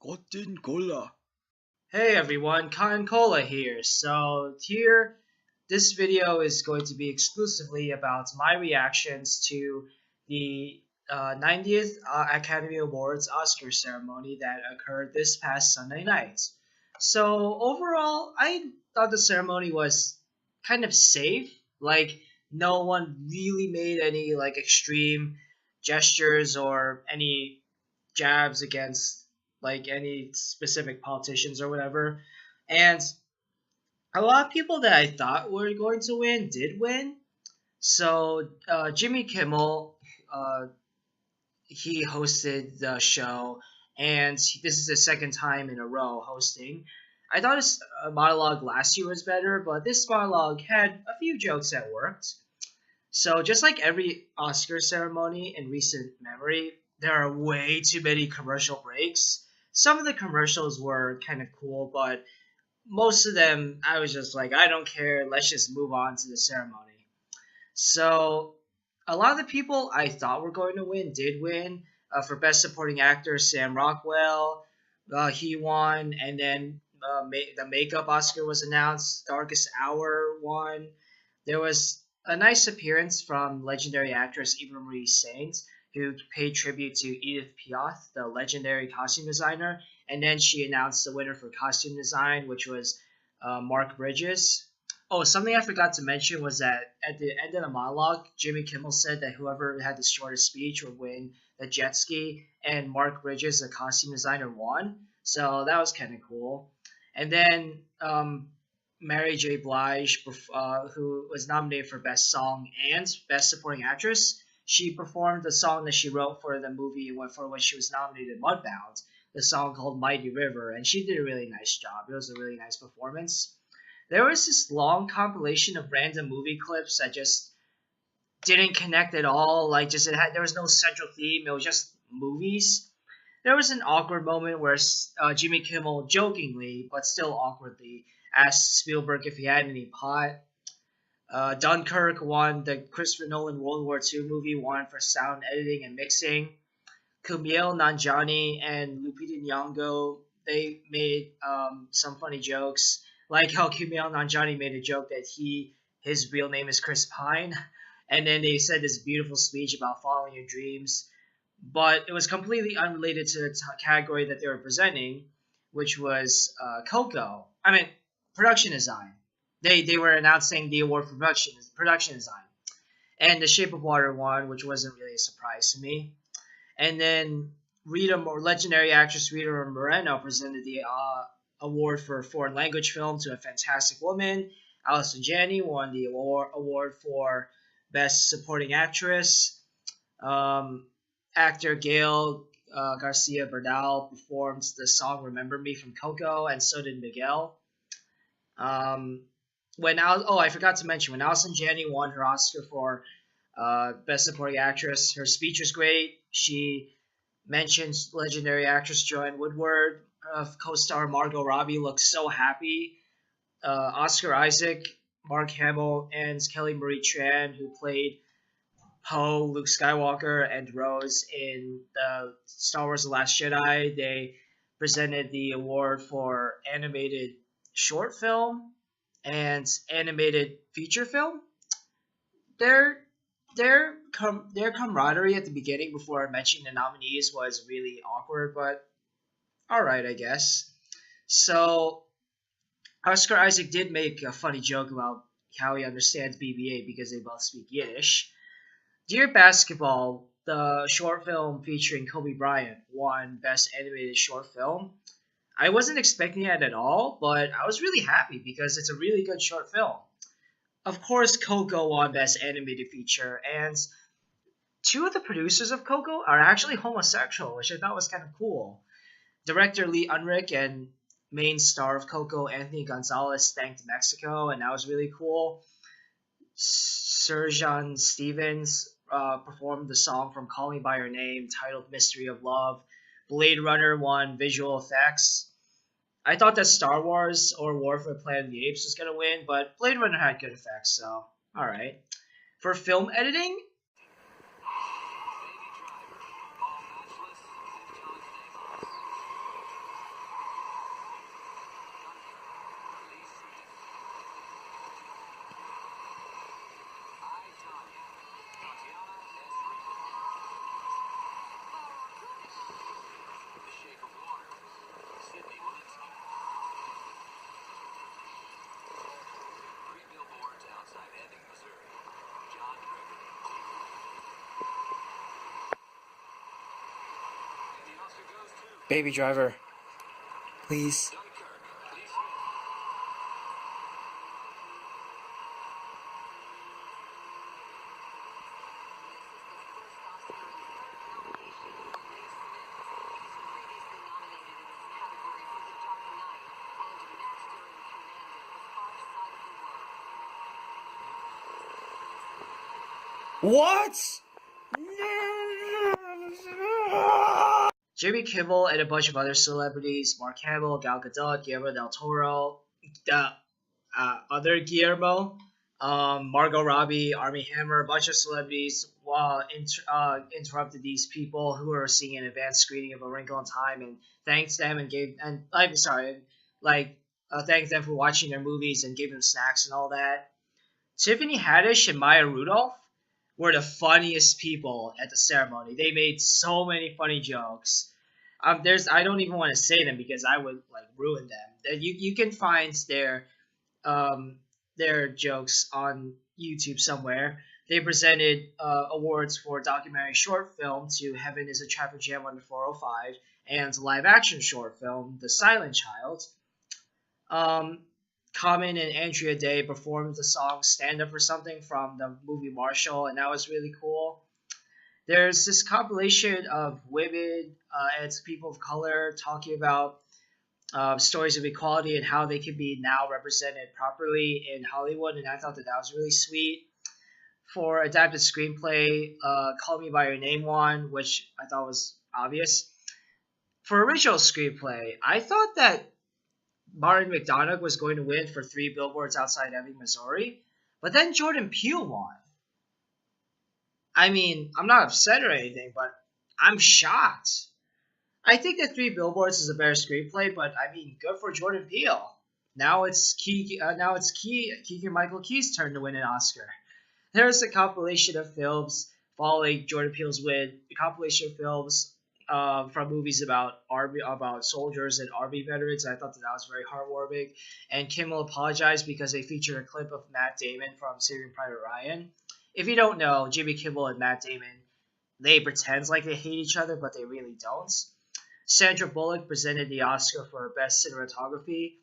Cotton Cola. Hey everyone, Cotton Cola here. This video is going to be exclusively about my reactions to the 90th Academy Awards Oscar ceremony that occurred this past Sunday night. So overall, I thought the ceremony was kind of safe. Like no one really made any extreme gestures or any jabs against any specific politicians or whatever. And a lot of people that I thought were going to win did win. So Jimmy Kimmel, he hosted the show, and this is his second time in a row hosting. I thought his monologue last year was better, but this monologue had a few jokes that worked. So just like every Oscar ceremony in recent memory, there are way too many commercial breaks. Some of the commercials were kind of cool, but most of them I was just like, I don't care, let's just move on to the ceremony. So a lot of the people I thought were going to win did win. For Best Supporting Actor, Sam Rockwell, he won, and then the makeup Oscar was announced. Darkest Hour won. There was a nice appearance from legendary actress Eva Marie Saint, who paid tribute to Edith Piaf, the legendary costume designer, and then she announced the winner for costume design, which was Mark Bridges. Oh, something I forgot to mention was that at the end of the monologue, Jimmy Kimmel said that whoever had the shortest speech would win the jet ski, and Mark Bridges, the costume designer, won. So that was kind of cool. And then Mary J. Blige, who was nominated for Best Song and Best Supporting Actress, she performed the song that she wrote for the movie for which she was nominated, Mudbound, the song called Mighty River, and she did a really nice job. It was a really nice performance. There was this long compilation of random movie clips that just didn't connect at all. There was no central theme. It was just movies. There was an awkward moment where Jimmy Kimmel jokingly, but still awkwardly, asked Spielberg if he had any pot. Dunkirk won. The Christopher Nolan World War II movie won for sound editing and mixing. Kumail Nanjiani and Lupita Nyong'o, they made some funny jokes, like how Kumail Nanjiani made a joke that his real name is Chris Pine, and then they said this beautiful speech about following your dreams, but it was completely unrelated to the category that they were presenting, which was production design. They were announcing the award for production design, and The Shape of Water won, which wasn't really a surprise to me. And then legendary actress Rita Moreno presented the award for foreign language film to A Fantastic Woman. Allison Janney won the award for Best Supporting Actress. Actor Gael Garcia Bernal performed the song "Remember Me" from Coco, and so did Miguel. I forgot to mention, when Allison Janney won her Oscar for Best Supporting Actress, her speech was great. She mentioned legendary actress Joanne Woodward. Co-star Margot Robbie looked so happy. Oscar Isaac, Mark Hamill, and Kelly Marie Tran, who played Poe, Luke Skywalker, and Rose in the Star Wars The Last Jedi, they presented the award for animated short film and animated feature film. Their camaraderie at the beginning, before I mentioned the nominees, was really awkward, but alright, I guess. So Oscar Isaac did make a funny joke about how he understands BB-8 because they both speak Yiddish. Dear Basketball, the short film featuring Kobe Bryant, won Best Animated Short Film. I wasn't expecting it at all, but I was really happy because it's a really good short film. Of course, Coco won Best Animated Feature, and two of the producers of Coco are actually homosexual, which I thought was kind of cool. Director Lee Unrich and main star of Coco, Anthony Gonzalez, thanked Mexico, and that was really cool. Sirjan Stevens performed the song from Call Me By Your Name, titled Mystery of Love. Blade Runner won visual effects. I thought that Star Wars or War for the Planet of the Apes was going to win, but Blade Runner had good effects, so alright. For film editing, Baby Driver, please. What? Jimmy Kimmel and a bunch of other celebrities, Mark Hamill, Gal Gadot, Guillermo del Toro, the other Guillermo, Margot Robbie, Armie Hammer, a bunch of celebrities interrupted these people who were seeing an advanced screening of A Wrinkle in Time and thanked them and gave and I'm sorry, like thanked them for watching their movies and gave them snacks and all that. Tiffany Haddish and Maya Rudolph were the funniest people at the ceremony. They made so many funny jokes. I don't even want to say them because I would like ruin them. You can find their jokes on YouTube somewhere. They presented awards for documentary short film to Heaven is a Traffic Jam on the 405 and live action short film The Silent Child. Common and Andrea Day performed the song Stand Up for Something from the movie Marshall, and that was really cool. There's this compilation of women and people of color talking about stories of equality and how they can be now represented properly in Hollywood, and I thought that was really sweet. For adapted screenplay, Call Me By Your Name won, which I thought was obvious. For original screenplay, I thought that Martin McDonagh was going to win for Three Billboards Outside Ebbing, Missouri, but then Jordan Peele won. I mean, I'm not upset or anything, but I'm shocked. I think that Three Billboards is a better screenplay, but I mean, good for Jordan Peele. Now it's Keegan-Michael Key's turn to win an Oscar. There's a compilation of films following Jordan Peele's win. A compilation of films from movies about soldiers and army veterans. I thought that was very heartwarming. And Kimmel apologized because they featured a clip of Matt Damon from Saving Private Ryan. If you don't know, Jimmy Kimmel and Matt Damon, they pretend like they hate each other, but they really don't. Sandra Bullock presented the Oscar for Best Cinematography,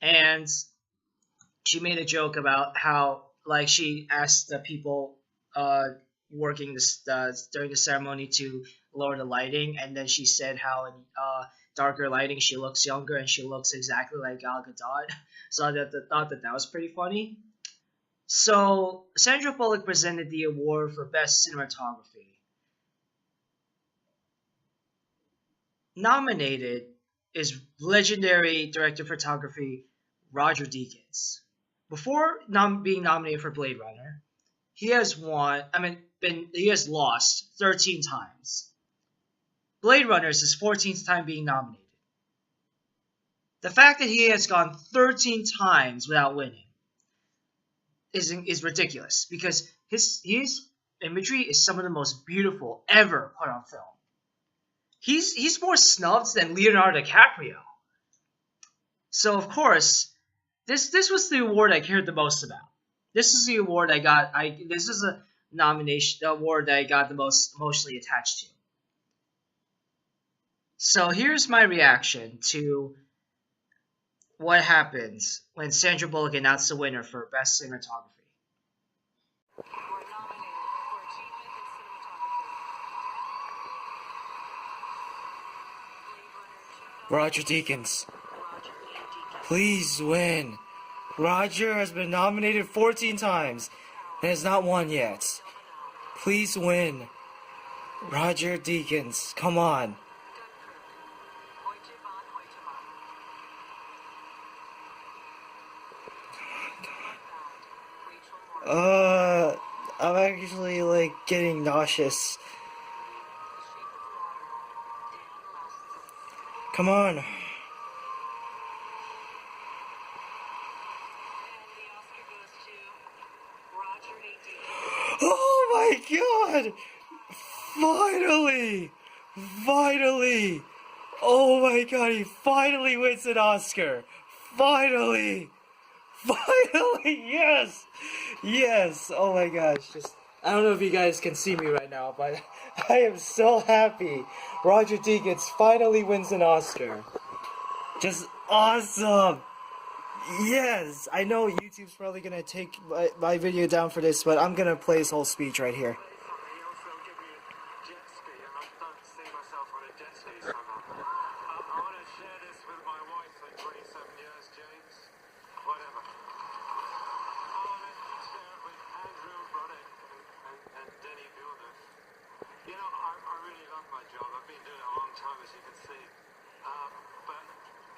and she made a joke about how, like, she asked the people working during the ceremony to lower the lighting, and then she said how in darker lighting she looks younger and she looks exactly like Gal Gadot. So I thought that was pretty funny. So Sandra Bullock presented the award for Best Cinematography. Nominated is legendary director of photography Roger Deakins. Before being nominated for Blade Runner, he has lost 13 times. Blade Runner is his 14th time being nominated. The fact that he has gone 13 times without winning is ridiculous because his imagery is some of the most beautiful ever put on film. He's more snubbed than Leonardo DiCaprio. So of course, this was the award I cared the most about. This is the award I got. This is a nomination, the award that I got the most emotionally attached to. So here's my reaction to what happens when Sandra Bullock announced the winner for Best Cinematography. Roger Deakins, please win. Roger has been nominated 14 times and has not won yet. Please win. Roger Deakins, come on. I'm actually, getting nauseous. Come on. Oh my god! Finally! Finally! Oh my god, he finally wins an Oscar! Finally! Finally! Yes! Yes! Oh my gosh, I don't know if you guys can see me right now, but I am so happy. Roger Deakins finally wins an Oscar. Just awesome. Yes, I know YouTube's probably gonna take my video down for this, but I'm gonna play his whole speech right here. You know, I really love my job. I've been doing it a long time, as you can see. But,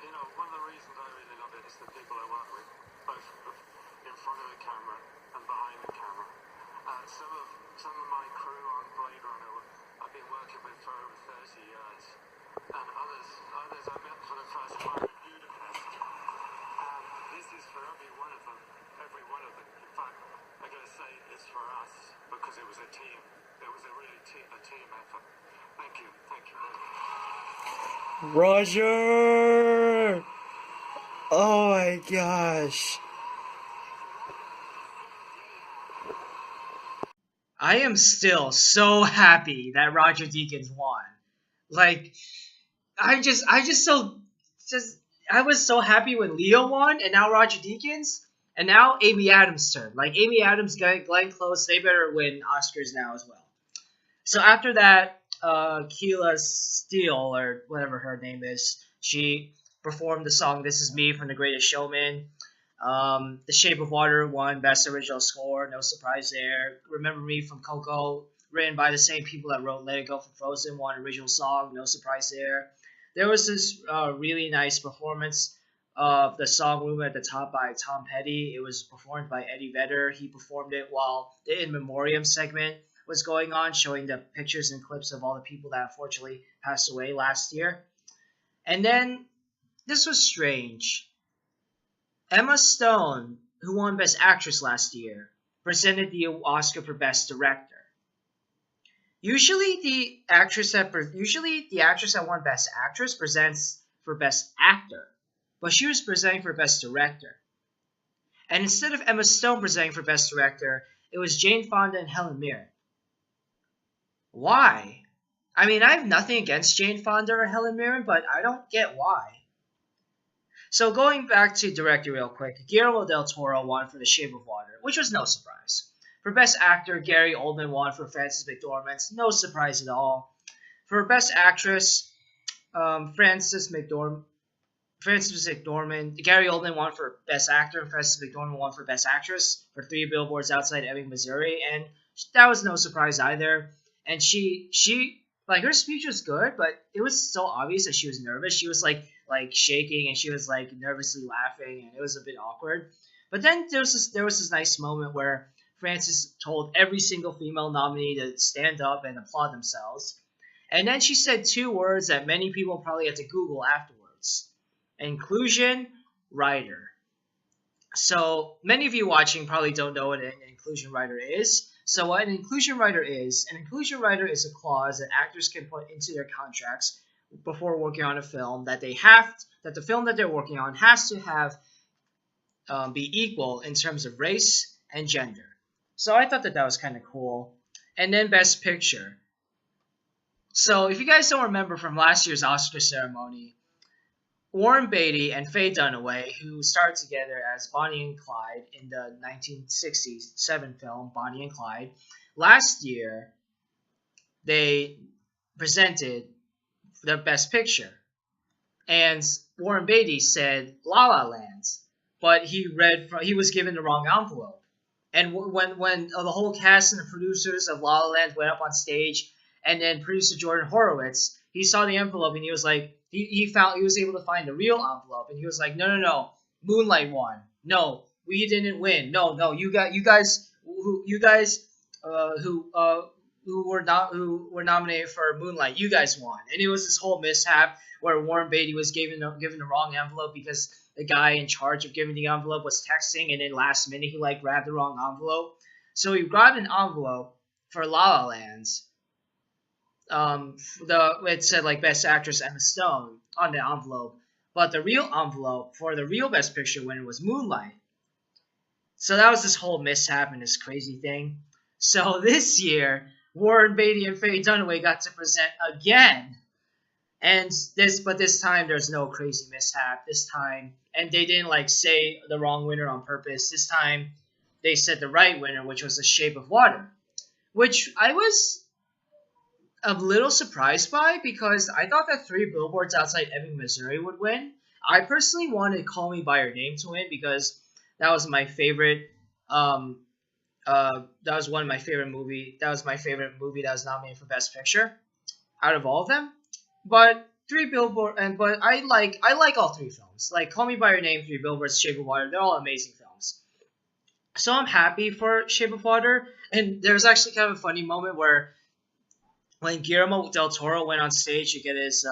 you know, one of the reasons I really love it is the people I work with, both in front of the camera and behind the camera. Some of my crew on Blade Runner I've been working with for over 30 years. And others I met for the first time in Budapest. And this is for every one of them. Every one of them. In fact, I gotta say it's for us because it was a team. It was a really a team effort. Thank you very much. Roger! Oh my gosh. I am still so happy that Roger Deakins won. Like, I was so happy when Leo won, and now Roger Deakins, and now Amy Adams' turn. Like, Amy Adams, Glenn Close, they better win Oscars now as well. So after that, Keela Steele, or whatever her name is, she performed the song "This Is Me" from The Greatest Showman. The Shape of Water won Best Original Score, no surprise there. Remember Me from Coco, written by the same people that wrote Let It Go from Frozen, won Original Song, no surprise there. There was this really nice performance of the song Room at the Top by Tom Petty. It was performed by Eddie Vedder. He performed it while the In Memoriam segment was going on, showing the pictures and clips of all the people that unfortunately passed away last year. And then, this was strange. Emma Stone, who won Best Actress last year, presented the Oscar for Best Director. Usually the actress that won Best Actress presents for Best Actor, but she was presenting for Best Director. And instead of Emma Stone presenting for Best Director, it was Jane Fonda and Helen Mirren. Why? I mean, I have nothing against Jane Fonda or Helen Mirren, but I don't get why. So going back to director real quick, Guillermo del Toro won for The Shape of Water, which was no surprise. For Best Actor, Gary Oldman won for Frances McDormand, no surprise at all. For Best Actress, Frances McDormand, Gary Oldman won for Best Actor, and Frances McDormand won for Best Actress for 3 Billboards Outside Ebbing, Missouri, and that was no surprise either. And she like, her speech was good, but it was so obvious that she was nervous. She was like shaking, and she was like nervously laughing, and it was a bit awkward. But then there was this nice moment where Frances told every single female nominee to stand up and applaud themselves. And then she said 2 words that many people probably had to Google afterwards. Inclusion writer. So many of you watching probably don't know what an inclusion writer is. So what an inclusion writer is a clause that actors can put into their contracts before working on a film that the film that they're working on has to have be equal in terms of race and gender. So I thought that was kind of cool. And then Best Picture. So if you guys don't remember from last year's Oscar ceremony, Warren Beatty and Faye Dunaway, who starred together as Bonnie and Clyde in the 1967 film Bonnie and Clyde, last year they presented the Best Picture. And Warren Beatty said La La Land, but he was given the wrong envelope. And when the whole cast and the producers of La La Land went up on stage, and then producer Jordan Horowitz, he saw the envelope and he was like, he was able to find the real envelope, and he was like, no, Moonlight won. No, we didn't win. No, you guys who were nominated for Moonlight, you guys won. And it was this whole mishap where Warren Beatty was given the wrong envelope because the guy in charge of giving the envelope was texting, and then last minute he grabbed the wrong envelope. So he grabbed an envelope for La La Land. It said Best Actress Emma Stone on the envelope, but the real envelope for the real Best Picture winner was Moonlight. So that was this whole mishap and this crazy thing. So this year, Warren Beatty and Faye Dunaway got to present again. And this time there's no crazy mishap this time, and they didn't like say the wrong winner on purpose. This time, they said the right winner, which was The Shape of Water, which I was a little surprised by because I thought that Three Billboards Outside Ebbing, Missouri would win. I personally wanted Call Me by Your Name to win because that was my favorite. That was one of my favorite movie. That was my favorite movie that was nominated for Best Picture out of all of them. But but I like all three films. Like Call Me by Your Name, Three Billboards, Shape of Water. They're all amazing films. So I'm happy for Shape of Water. And there's actually kind of a funny moment where when Guillermo del Toro went on stage to get his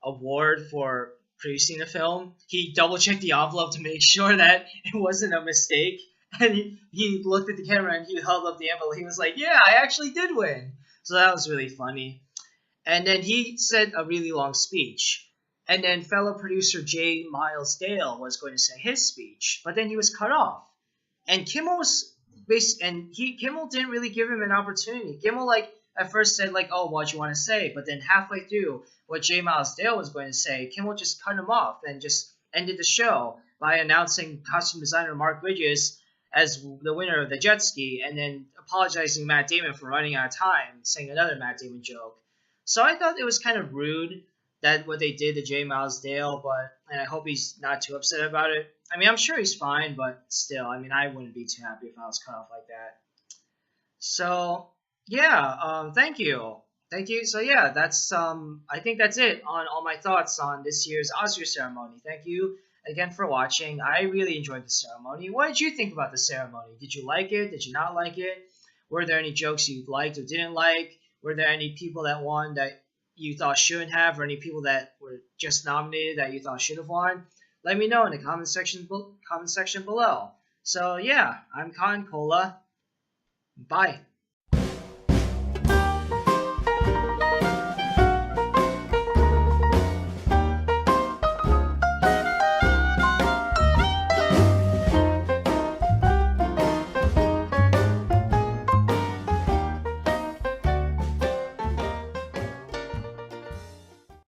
award for producing the film, he double checked the envelope to make sure that it wasn't a mistake. And he looked at the camera and he held up the envelope. He was like, "Yeah, I actually did win." So that was really funny. And then he said a really long speech. And then fellow producer J. Miles Dale was going to say his speech, but then he was cut off. And Kimmel Kimmel didn't really give him an opportunity. Kimmel at first said "Oh, what you want to say?" But then halfway through what J. Miles Dale was going to say, Kimmel just cut him off and just ended the show by announcing costume designer Mark Bridges as the winner of the jet ski, and then apologizing to Matt Damon for running out of time, saying another Matt Damon joke. So I thought it was kind of rude that what they did to J. Miles Dale, and I hope he's not too upset about it. I mean, I'm sure he's fine, but still, I mean, I wouldn't be too happy if I was cut off like that. So yeah, thank you. So yeah, that's I think that's it on all my thoughts on this year's Oscar ceremony. Thank you again for watching. I really enjoyed the ceremony. What did you think about the ceremony? Did you like it? Did you not like it? Were there any jokes you liked or didn't like? Were there any people that won that you thought shouldn't have, or any people that were just nominated that you thought should have won? Let me know in the comment section below. So yeah, I'm Con Cola. Bye.